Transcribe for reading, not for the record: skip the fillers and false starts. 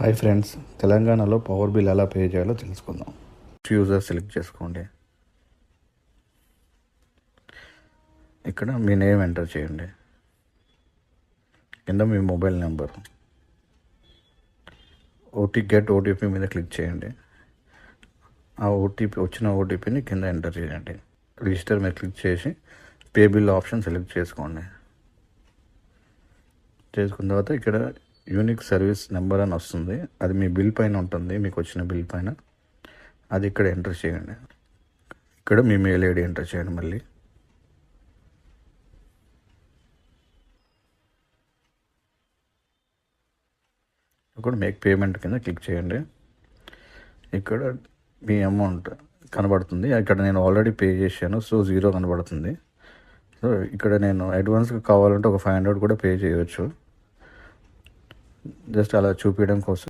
Hi friends, తెలంగాణలో power bill ఎలా pay చేయాలో తెలుసుకుందాం. యూజర్ సెలెక్ట్ చేసుకోండి. ఇక్కడ మీ నేమ్ ఎంటర్ చేయండి. కింద మీ మొబైల్ నెంబర్, గెట్ ఓటీపీ మీద క్లిక్ చేయండి. ఆ వచ్చిన ఓటీపీని కింద ఎంటర్ చేయండి. రిజిస్టర్ మీద క్లిక్ చేసి పే బిల్ ఆప్షన్ సెలెక్ట్ చేసుకోండి. చేసుకున్న తర్వాత ఇక్కడ యూనిక్ సర్వీస్ నెంబర్ అని వస్తుంది. అది మీ బిల్ పైన ఉంటుంది, మీకు వచ్చిన బిల్ పైన. అది ఇక్కడ ఎంటర్ చేయండి. ఇక్కడ మీ మెయిల్ ఐడి ఎంటర్ చేయండి. మళ్ళీ ఇక్కడ మేక్ పేమెంట్ కింద క్లిక్ చేయండి. ఇక్కడ మీ అమౌంట్ కనబడుతుంది. ఇక్కడ నేను ఆల్రెడీ పే చేశాను, సో 0 కనబడుతుంది. సో ఇక్కడ నేను అడ్వాన్స్గా కావాలంటే ఒక 500 కూడా పే చేయవచ్చు. జస్ట్ అలా చూపించడం కోసం